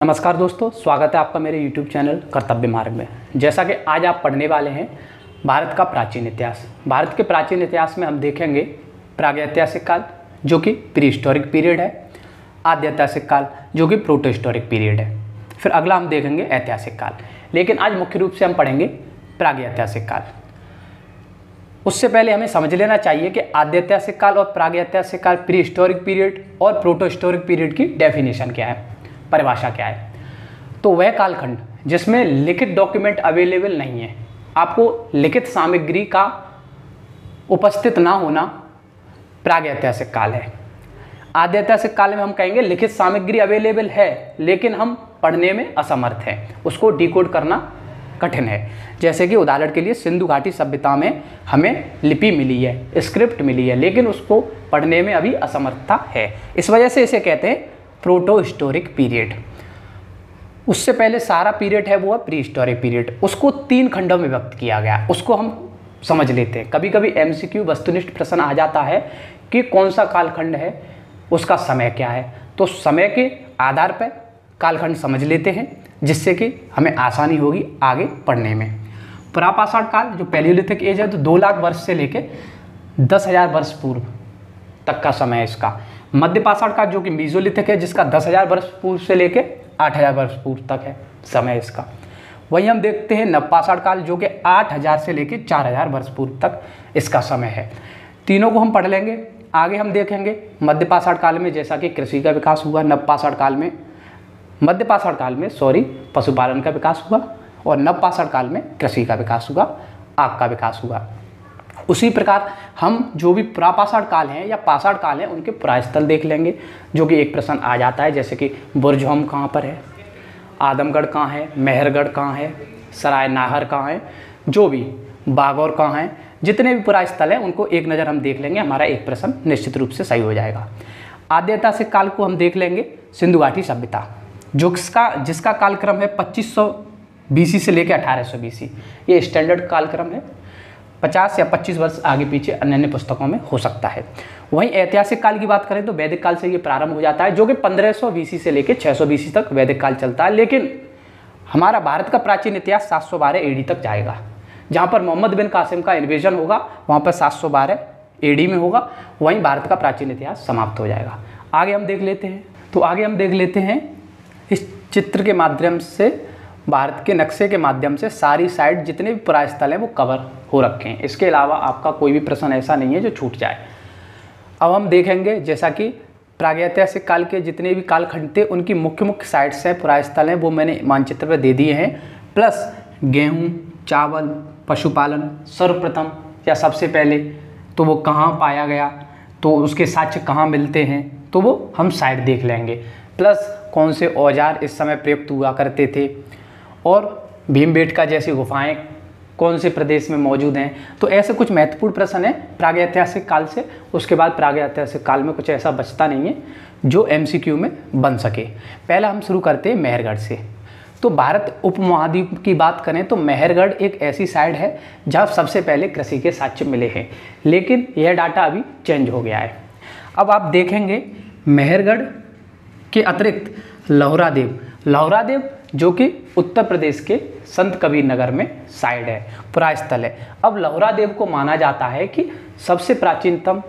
नमस्कार दोस्तों, स्वागत है आपका मेरे YouTube चैनल कर्तव्य मार्ग में। जैसा कि आज आप पढ़ने वाले हैं भारत का प्राचीन इतिहास। भारत के प्राचीन इतिहास में हम देखेंगे प्रागैतिहासिक काल जो कि प्री हिस्टोरिक पीरियड है, आद्य ऐतिहासिक काल जो कि प्रोटो हिस्टोरिक पीरियड है, फिर अगला हम देखेंगे ऐतिहासिक काल। लेकिन आज मुख्य रूप से हम पढ़ेंगे प्रागैतिहासिक काल। उससे पहले हमें समझ लेना चाहिए कि आद्य ऐतिहासिक काल और प्रागैतिहासिक काल, प्री हिस्टोरिक पीरियड और प्रोटो हिस्टोरिक पीरियड की डेफिनेशन क्या है, परिभाषा क्या है। तो वह कालखंड जिसमें लिखित डॉक्यूमेंट अवेलेबल नहीं है, आपको लिखित सामग्री का उपस्थित ना होना प्रागैतिहासिक काल है। आद्य ऐतिहासिक काल में हम कहेंगे लिखित सामग्री अवेलेबल है लेकिन हम पढ़ने में असमर्थ हैं, उसको डिकोड करना कठिन है। जैसे कि उदाहरण के लिए सिंधु घाटी सभ्यता में हमें लिपि मिली है, स्क्रिप्ट मिली है, लेकिन उसको पढ़ने में अभी असमर्थता है। इस वजह से इसे कहते हैं प्रोटो हिस्टोरिक पीरियड। उससे पहले सारा पीरियड है वो है प्री हिस्टोरिक पीरियड। उसको 3 खंडों में व्यक्त किया गया, उसको हम समझ लेते हैं। कभी कभी MCQ वस्तुनिष्ठ प्रश्न आ जाता है कि कौन सा कालखंड है, उसका समय क्या है। तो समय के आधार पर कालखंड समझ लेते हैं जिससे कि हमें आसानी होगी आगे पढ़ने में। प्रापाषाण काल जो पैलियोलिथिक एज है तो 2 लाख वर्ष से लेके 10,000 वर्ष पूर्व तक का समय है इसका। मध्यपाषाण काल जो कि मीजोलिथिक है जिसका 10,000 वर्ष पूर्व से लेके 8,000 वर्ष पूर्व तक है समय इसका। वहीं हम देखते हैं नवपाषाण काल जो कि 8,000 से लेके 4,000 वर्ष पूर्व तक इसका समय है। तीनों को हम पढ़ लेंगे। आगे हम देखेंगे मध्यपाषाण काल में जैसा कि कृषि का विकास हुआ, मध्यपाषाण काल में पशुपालन का विकास हुआ और नवपाषाण काल में कृषि का विकास हुआ, आग का विकास हुआ। उसी प्रकार हम जो भी प्रापाषाण काल हैं या पाषाण काल हैं उनके पुरास्थल देख लेंगे, जो कि एक प्रश्न आ जाता है जैसे कि बुरजहोम कहाँ पर है, आदमगढ़ कहाँ है, मेहरगढ़ कहाँ है, सराय नाहर कहाँ है, जो भी बागौर कहाँ है, जितने भी पुरास्थल हैं उनको एक नज़र हम देख लेंगे। हमारा एक प्रश्न निश्चित रूप से सही हो जाएगा। आद्य ऐतिहासिक काल को हम देख लेंगे सिंधु घाटी सभ्यता जिसका कालक्रम है 2500 BC से लेकर 1800 BC। ये स्टैंडर्ड कालक्रम है। 50 या 25 वर्ष आगे पीछे अन्य पुस्तकों में हो सकता है। वहीं ऐतिहासिक काल की बात करें तो वैदिक काल से ये प्रारंभ हो जाता है जो कि 1500 BC से लेकर 600 BC तक वैदिक काल चलता है। लेकिन हमारा भारत का प्राचीन इतिहास 712 AD तक जाएगा। जहाँ पर मोहम्मद बिन कासिम का इन्वेजन होगा वहाँ पर 712 AD में होगा, वहीं भारत का प्राचीन इतिहास समाप्त हो जाएगा। आगे हम देख लेते हैं इस चित्र के माध्यम से, भारत के नक्शे के माध्यम से सारी साइड जितने भी पुरास्थल हैं वो कवर हो रखे हैं। इसके अलावा आपका कोई भी प्रश्न ऐसा नहीं है जो छूट जाए। अब हम देखेंगे जैसा कि प्रागैतिहासिक काल के जितने भी कालखंड थे उनकी मुख्य साइट्स हैं, पुरास्थल हैं, वो मैंने मानचित्र पर दे दिए हैं। प्लस गेहूँ, चावल, पशुपालन सर्वप्रथम या सबसे पहले तो वो कहाँ पाया गया, तो उसके साक्ष्य कहाँ मिलते हैं, तो वो हम साइड देख लेंगे। प्लस कौन से औजार इस समय प्रयुक्त हुआ करते थे और भीमबेटका जैसी गुफाएं कौन से प्रदेश में मौजूद हैं। तो ऐसे कुछ महत्वपूर्ण प्रश्न हैं प्रागैतिहासिक काल से। उसके बाद प्रागैतिहासिक काल में कुछ ऐसा बचता नहीं है जो MCQ में बन सके। पहला हम शुरू करते हैं मेहरगढ़ से। तो भारत उपमहाद्वीप की बात करें तो मेहरगढ़ एक ऐसी साइड है जहाँ सबसे पहले कृषि के साक्ष्य मिले हैं, लेकिन यह डाटा अभी चेंज हो गया है। अब आप देखेंगे मेहरगढ़ के अतिरिक्त लौहरादेव जो कि उत्तर प्रदेश के संत कबीर नगर में साइड है, पुरास्थल है। अब लौहरादेव को माना जाता है कि सबसे प्राचीनतम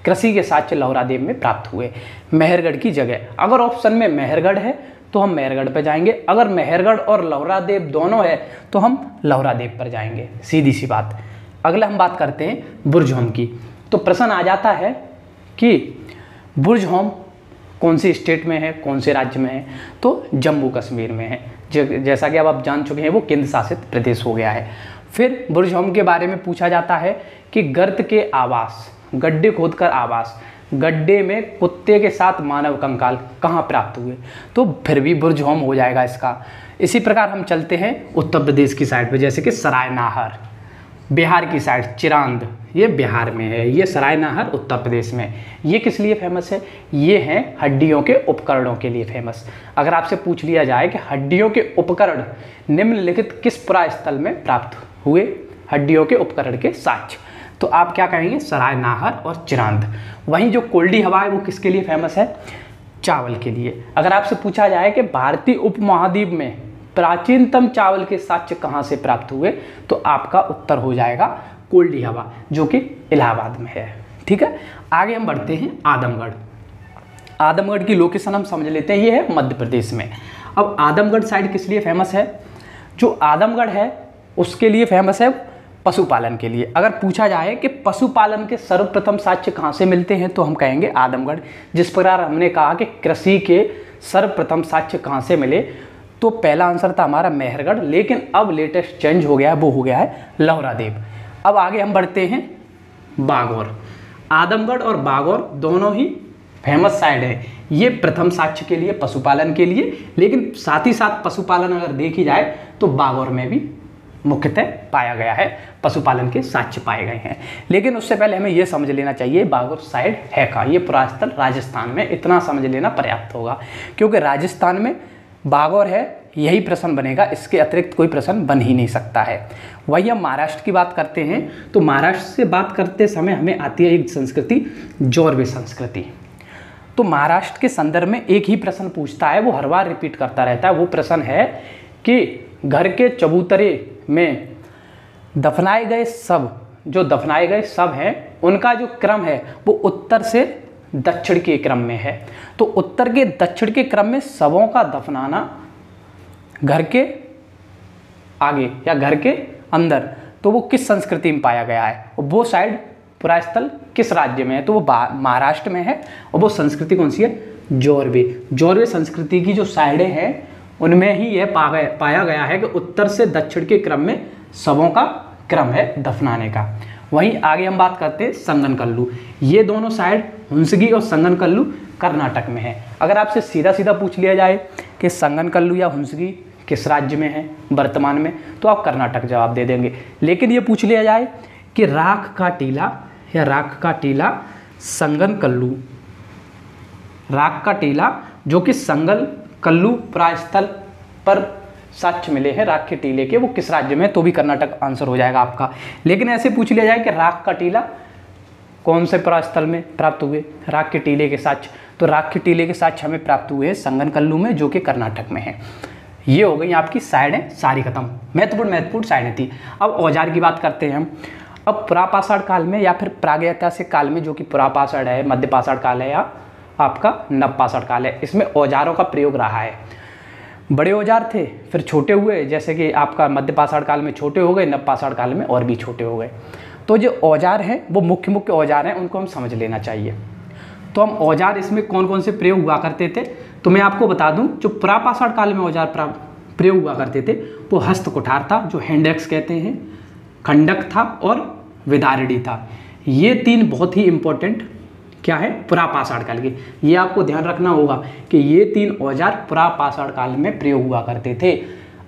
कृषि के साक्ष्य लौहरादेव में प्राप्त हुए मेहरगढ़ की जगह। अगर ऑप्शन में मेहरगढ़ है तो हम मेहरगढ़ पर जाएंगे, अगर मेहरगढ़ और लौहरादेव दोनों है तो हम लौहरादेव पर जाएंगे, सीधी सी बात। अगला हम बात करते हैं बुरजहोम की। तो प्रश्न आ जाता है कि बुरजहोम कौन सी स्टेट में है, कौन से राज्य में है, तो जम्मू कश्मीर में है। जैसा कि अब आप जान चुके हैं वो केंद्र शासित प्रदेश हो गया है। फिर बुरजहोम के बारे में पूछा जाता है कि गर्त के आवास, गड्ढे खोदकर आवास, गड्ढे में कुत्ते के साथ मानव कंकाल कहाँ प्राप्त हुए, तो फिर भी बुरजहोम हो जाएगा इसका। इसी प्रकार हम चलते हैं उत्तर प्रदेश की साइड पे, जैसे कि सराय नाहर। बिहार की साइड चिरांद, ये बिहार में है, ये सराय नाहर उत्तर प्रदेश में। ये किस लिए फेमस है, ये हैं हड्डियों के उपकरणों के लिए फेमस। अगर आपसे पूछ लिया जाए कि हड्डियों के उपकरण निम्नलिखित किस पुरास्थल में प्राप्त हुए हड्डियों के उपकरण के साक्ष्य, तो आप क्या कहेंगे, सराय नाहर और चिरांद। वहीं जो कोल्डी हवा है वो किसके लिए फेमस है, चावल के लिए। अगर आपसे पूछा जाए कि भारतीय उपमहाद्वीप में प्राचीनतम चावल के साक्ष्य कहाँ से प्राप्त हुए, तो आपका उत्तर हो जाएगा कोल्डी हवा, जो कि इलाहाबाद में है। ठीक है, आगे हम बढ़ते हैं आदमगढ़। आदमगढ़ की लोकेशन हम समझ लेते हैं, ये है मध्य प्रदेश में। अब आदमगढ़ साइड किस लिए फेमस है? जो आदमगढ़ है उसके लिए फेमस है पशुपालन के लिए। अगर पूछा जाए कि पशुपालन के सर्वप्रथम साक्ष्य कहाँ से मिलते हैं, तो हम कहेंगे आदमगढ़। जिस प्रकार हमने कहा कि कृषि के सर्वप्रथम साक्ष्य कहाँ से मिले, तो पहला आंसर था हमारा मेहरगढ़, लेकिन अब लेटेस्ट चेंज हो गया है, वो हो गया है लौहरादेव। अब आगे हम बढ़ते हैं बागौर। आदमगढ़ और बागौर दोनों ही फेमस साइड है। ये प्रथम साक्ष्य के लिए, पशुपालन के लिए, लेकिन साथ ही साथ पशुपालन अगर देखी जाए तो बागौर में भी मुख्यतः पाया गया है, पशुपालन के साक्ष्य पाए गए हैं। लेकिन उससे पहले हमें यह समझ लेना चाहिए बागौर साइड है कहाँ। ये पुरास्थल राजस्थान में, इतना समझ लेना पर्याप्त होगा, क्योंकि राजस्थान में बागौर है, यही प्रश्न बनेगा, इसके अतिरिक्त कोई प्रश्न बन ही नहीं सकता है। वही हम महाराष्ट्र की बात करते हैं, तो महाराष्ट्र से बात करते समय हमें आती है एक संस्कृति, जोरवे संस्कृति। तो महाराष्ट्र के संदर्भ में एक ही प्रश्न पूछता है, वो हर बार रिपीट करता रहता है। वो प्रश्न है कि घर के चबूतरे में दफनाए गए शव, जो दफनाए गए शव हैं, उनका जो क्रम है वो उत्तर से दक्षिण के क्रम में है। तो उत्तर के दक्षिण के क्रम में शवों का दफनाना घर के आगे या घर के अंदर, तो वो किस संस्कृति में पाया गया है, वो साइड पुरास्थल किस राज्य में है, तो वो महाराष्ट्र में है। और वो संस्कृति कौन सी है? जोरवे। जोरवे संस्कृति की जो साइडें हैं उनमें ही यह पाया गया है कि उत्तर से दक्षिण के क्रम में शवों का क्रम है दफनाने का। वहीं आगे हम बात करते हैं संगनकल्लू। ये दोनों साइड, हुंसगी और संगनकल्लू, कर्नाटक में है। अगर आपसे सीधा सीधा पूछ लिया जाए कि संगनकल्लू या हुंसगी किस राज्य में है वर्तमान में, तो आप कर्नाटक जवाब दे देंगे। लेकिन ये पूछ लिया जाए कि राख का टीला या राख का टीला संगनकल्लू, राख का टीला जो कि संगनकल्लू प्रायस्थल पर साक्ष्य मिले हैं राख के टीले के, वो किस राज्य में, तो भी कर्नाटक आंसर हो जाएगा आपका। लेकिन ऐसे पूछ लिया जाए कि राख का टीला कौन से प्रायस्थल में प्राप्त हुए राख के टीले के साक्ष्य, तो राख के टीले के साक्ष्य हमें प्राप्त हुए हैं संगनकल्लू में, जो कि कर्नाटक में है। ये हो गई आपकी साइडें सारी खत्म, महत्वपूर्ण साइडें थी। अब औजार की बात करते हैं हम। अब पुरापाषाण काल में या फिर प्रागैतिहासिक काल में, जो कि पुरापाषाण है, मध्यपाषाण काल है या आपका नवपाषाण काल है, इसमें औजारों का प्रयोग रहा है। बड़े औजार थे, फिर छोटे हुए, जैसे कि आपका मध्यपाषाण काल में छोटे हो गए, नवपाषाण काल में और भी छोटे हो गए। तो जो औजार हैं वो मुख्य औजार हैं, उनको हम समझ लेना चाहिए। तो हम औजार इसमें कौन कौन से प्रयोग हुआ करते थे, तो मैं आपको बता दूं, जो पुरापाषाण काल में औजार प्रयोग हुआ करते थे वो हस्त कुठार था, जो हैंड एक्स कहते हैं, खंडक था और विदारडी था। ये तीन बहुत ही इंपॉर्टेंट क्या है पुरापाषाण काल के, ये आपको ध्यान रखना होगा कि ये तीन औजार पुरापाषाण काल में प्रयोग हुआ करते थे।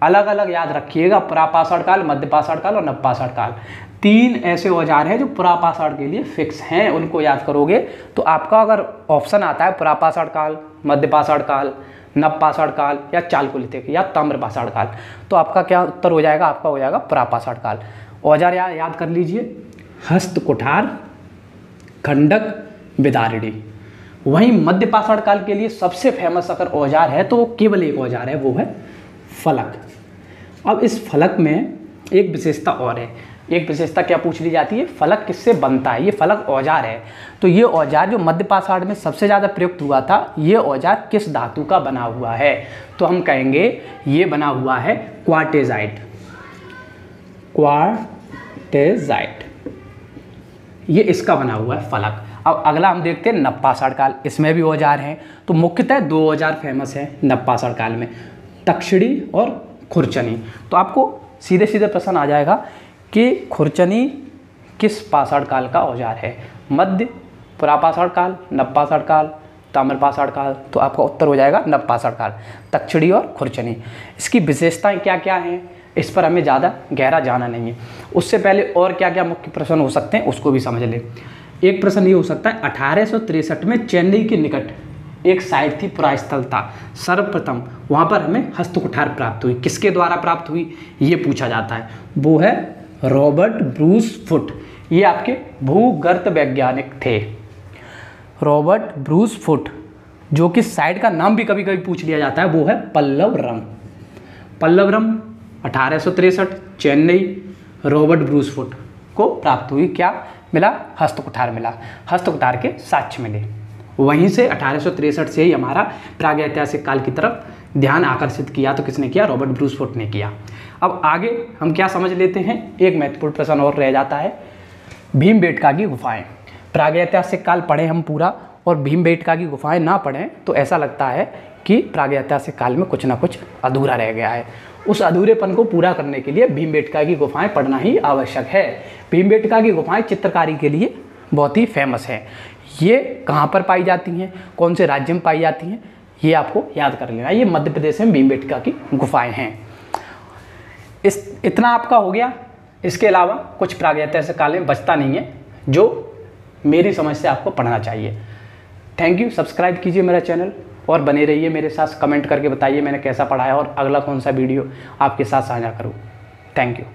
अलग अलग याद रखिएगा, पुरापाषाण काल, मध्यपाषाण काल और नवपाषाण काल, तीन ऐसे औजार हैं जो पुरापाषाण के लिए फिक्स हैं। उनको याद करोगे तो आपका अगर ऑप्शन आता है पुरापाषाण काल, मध्यपाषाण काल, नवपाषाण काल या चालकुलितिक या ताम्रपाषाण काल, तो आपका क्या उत्तर हो जाएगा, आपका हो जाएगा पुरापाषाण काल। औजार याद कर लीजिए, हस्त कुठार, खंडक, विदारडी। वहीं मध्यपाषाण काल के लिए सबसे फेमस अगर औजार है तो वो केवल एक औजार है, वो है फलक। अब इस फलक में एक विशेषता और है। एक विशेषता क्या पूछ ली जाती है, फलक किससे बनता है, ये फलक औजार है। तो ये औजार जो मध्यपाषाण में सबसे ज़्यादा प्रयुक्त हुआ था, ये औजार किस धातु का बना हुआ है, तो हम कहेंगे ये बना हुआ है क्वार्टेजाइट। क्वार्टेजाइट, ये इसका बना हुआ है फलक। अब अगला हम देखते हैं नवपाषाण काल, इसमें भी औजार हैं। तो मुख्यतः दो औजार फेमस हैं नवपाषाण काल में, तक्षिणी और खुरचनी। तो आपको सीधे सीधे प्रश्न आ जाएगा कि खुरचनी किस पाषाण काल का औजार है, मध्य, पुरापाषाण काल, नवपाषाण काल, ताम्रपाषाण काल, तो आपका उत्तर हो जाएगा नवपाषाण काल, तक्षिणी और खुरचनी। इसकी विशेषताएं क्या क्या हैं, इस पर हमें ज़्यादा गहरा जाना नहीं है। उससे पहले और क्या क्या मुख्य प्रश्न हो सकते हैं उसको भी समझ लें। एक प्रश्न ये हो सकता है, 1863 में चेन्नई के निकट एक साइट थी, पुरास्थल था, सर्वप्रथम वहाँ पर हमें हस्त कुठार प्राप्त हुई, किसके द्वारा प्राप्त हुई ये पूछा जाता है, वो है रॉबर्ट ब्रूस फुट। ये आपके भूगर्भ वैज्ञानिक थे, रॉबर्ट ब्रूस फुट, जो कि साइट का नाम भी कभी कभी पूछ लिया जाता है, वो है पल्लवरम। पल्लवरम 1863 चेन्नई रॉबर्ट ब्रूसफुट को प्राप्त हुई। क्या मिला? हस्तकुठार मिला, हस्तकुठार के साक्ष्य मिले। वहीं से 1863 से ही हमारा प्रागैतिहासिक काल की तरफ ध्यान आकर्षित किया तो किसने किया? रॉबर्ट ब्रूसफुट ने किया। अब आगे हम क्या समझ लेते हैं, एक महत्वपूर्ण प्रश्न और रह जाता है, भीमबेटका की गुफाएं। प्रागैतिहासिक काल पढ़ें हम पूरा और भीमबेटका की गुफाएं ना पढ़ें तो ऐसा लगता है कि प्रागैतिहासिक काल में कुछ ना कुछ अधूरा रह गया है। उस अधूरेपन को पूरा करने के लिए भीमबेटका की गुफाएं पढ़ना ही आवश्यक है। भीमबेटका की गुफाएं चित्रकारी के लिए बहुत ही फेमस है। ये कहाँ पर पाई जाती हैं, कौन से राज्य में पाई जाती हैं, ये आपको याद कर लेना। ये मध्य प्रदेश में भीमबेटका की गुफाएं हैं। इतना आपका हो गया। इसके अलावा कुछ प्रागैतिहासिक काल में बचता नहीं है जो मेरी समझ से आपको पढ़ना चाहिए। Thank you. सब्सक्राइब कीजिए मेरा चैनल और बने रहिए मेरे साथ। कमेंट करके बताइए मैंने कैसा पढ़ाया और अगला कौन सा वीडियो आपके साथ साझा करूँ। Thank you.